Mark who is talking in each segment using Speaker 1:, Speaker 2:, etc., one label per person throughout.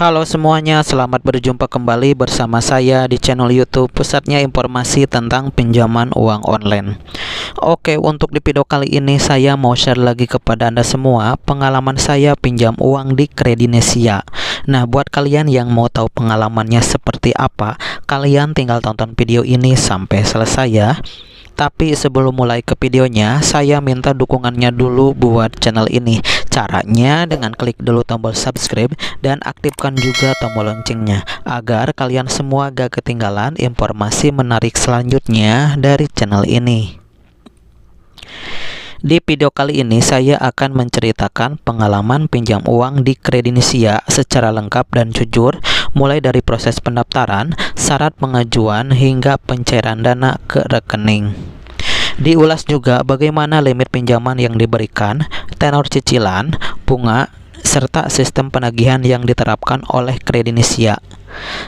Speaker 1: Halo semuanya, selamat berjumpa kembali bersama saya di channel YouTube Pusatnya Informasi tentang Pinjaman Uang Online. Oke, untuk di video kali ini saya mau share lagi kepada Anda semua pengalaman saya pinjam uang di Kredinesia. Nah, buat kalian yang mau tahu pengalamannya seperti apa, kalian tinggal tonton video ini sampai selesai ya. Tapi sebelum mulai ke videonya, saya minta dukungannya dulu buat channel ini. Caranya dengan klik dulu tombol subscribe dan aktifkan juga tombol loncengnya agar kalian semua gak ketinggalan informasi menarik selanjutnya dari channel ini. Di video kali ini saya akan menceritakan pengalaman pinjam uang di Kredinesia secara lengkap dan jujur, mulai dari proses pendaftaran, syarat pengajuan hingga pencairan dana ke rekening. Diulas juga bagaimana limit pinjaman yang diberikan, tenor cicilan, bunga, serta sistem penagihan yang diterapkan oleh Kredinesia.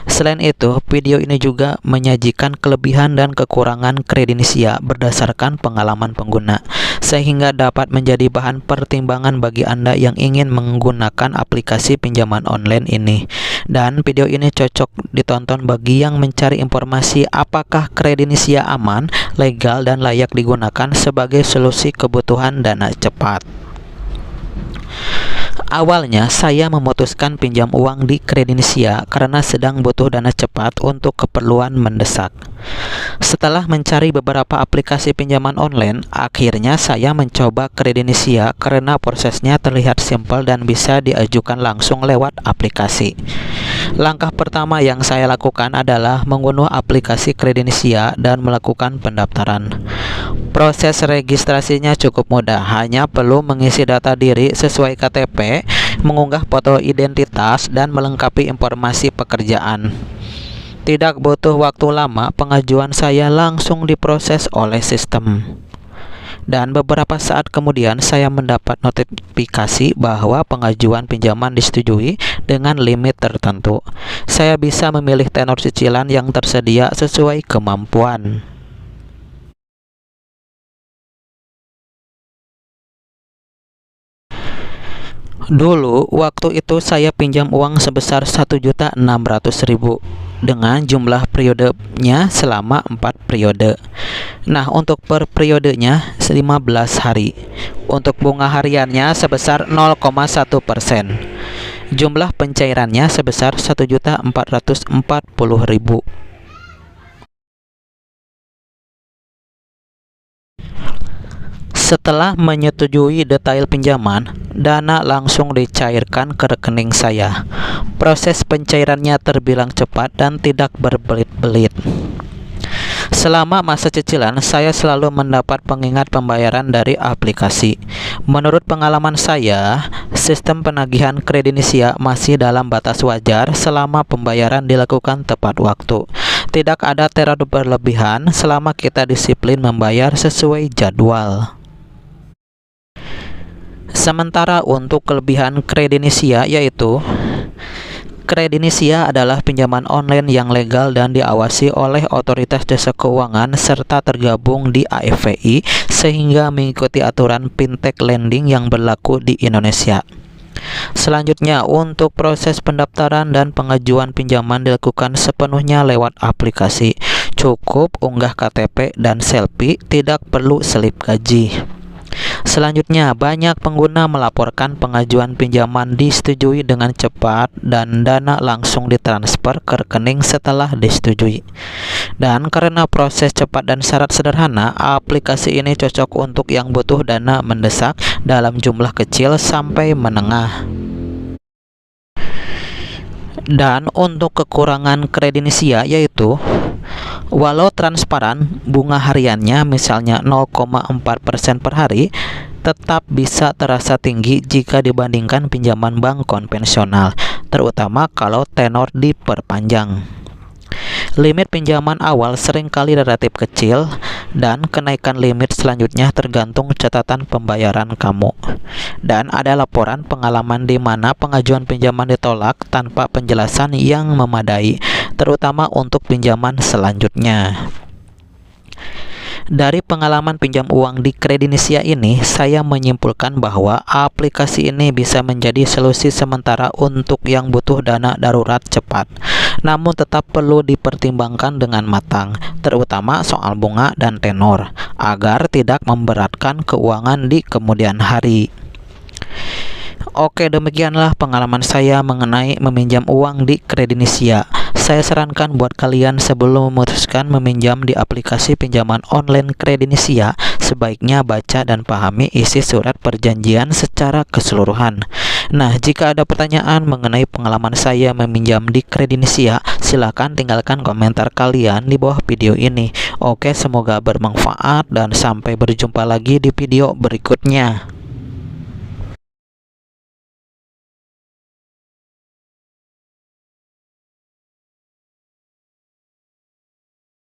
Speaker 1: Selain itu, video ini juga menyajikan kelebihan dan kekurangan Kredinesia berdasarkan pengalaman pengguna, sehingga dapat menjadi bahan pertimbangan bagi Anda yang ingin menggunakan aplikasi pinjaman online ini. Dan video ini cocok ditonton bagi yang mencari informasi apakah Kredinesia aman, legal, dan layak digunakan sebagai solusi kebutuhan dana cepat. Awalnya saya memutuskan pinjam uang di Kredinesia karena sedang butuh dana cepat untuk keperluan mendesak. Setelah mencari beberapa aplikasi pinjaman online, akhirnya saya mencoba Kredinesia karena prosesnya terlihat simpel dan bisa diajukan langsung lewat aplikasi. Langkah pertama yang saya lakukan adalah mengunduh aplikasi Kredinesia dan melakukan pendaftaran. Proses registrasinya cukup mudah, hanya perlu mengisi data diri sesuai KTP, mengunggah foto identitas, dan melengkapi informasi pekerjaan. Tidak butuh waktu lama, pengajuan saya langsung diproses oleh sistem. Dan beberapa saat kemudian saya mendapat notifikasi bahwa pengajuan pinjaman disetujui dengan limit tertentu. Saya bisa memilih tenor cicilan yang tersedia sesuai kemampuan. Dulu waktu itu saya pinjam uang sebesar 1.600.000 dengan jumlah periodenya selama 4 periode. Nah, untuk per periodenya 15 hari. Untuk bunga hariannya sebesar 0,1%. Jumlah pencairannya sebesar 1.440.000. Setelah menyetujui detail pinjaman, dana langsung dicairkan ke rekening saya. Proses pencairannya terbilang cepat dan tidak berbelit-belit. Selama masa cicilan, saya selalu mendapat pengingat pembayaran dari aplikasi. Menurut pengalaman saya, sistem penagihan Kredinesia masih dalam batas wajar selama pembayaran dilakukan tepat waktu. Tidak ada terlalu berlebihan selama kita disiplin membayar sesuai jadwal. Sementara untuk kelebihan Kredinesia yaitu Kredinesia adalah pinjaman online yang legal dan diawasi oleh otoritas jasa keuangan serta tergabung di AFPI sehingga mengikuti aturan fintech lending yang berlaku di Indonesia. Selanjutnya, untuk proses pendaftaran dan pengajuan pinjaman dilakukan sepenuhnya lewat aplikasi. Cukup unggah KTP dan selfie, tidak perlu selip gaji. Selanjutnya, banyak pengguna melaporkan pengajuan pinjaman disetujui dengan cepat dan dana langsung ditransfer ke rekening setelah disetujui. Dan karena proses cepat dan syarat sederhana, aplikasi ini cocok untuk yang butuh dana mendesak dalam jumlah kecil sampai menengah. Dan untuk kekurangan Kredinesia yaitu walau transparan, bunga hariannya misalnya 0,4% per hari, tetap bisa terasa tinggi jika dibandingkan pinjaman bank konvensional, terutama kalau tenor diperpanjang. Limit pinjaman awal seringkali relatif kecil dan kenaikan limit selanjutnya tergantung catatan pembayaran kamu. Dan ada laporan pengalaman di mana pengajuan pinjaman ditolak tanpa penjelasan yang memadai, terutama untuk pinjaman selanjutnya. Dari pengalaman pinjam uang di Kredinisia ini, saya menyimpulkan bahwa aplikasi ini bisa menjadi solusi sementara untuk yang butuh dana darurat cepat. Namun tetap perlu dipertimbangkan dengan matang, terutama soal bunga dan tenor, agar tidak memberatkan keuangan di kemudian hari. Oke, demikianlah pengalaman saya mengenai meminjam uang di Kredinisia. Saya sarankan buat kalian sebelum memutuskan meminjam di aplikasi pinjaman online Kredinisia, sebaiknya baca dan pahami isi surat perjanjian secara keseluruhan. Nah, jika ada pertanyaan mengenai pengalaman saya meminjam di Kredinisia, silahkan tinggalkan komentar kalian di bawah video ini. Oke, semoga bermanfaat dan sampai berjumpa lagi di video berikutnya.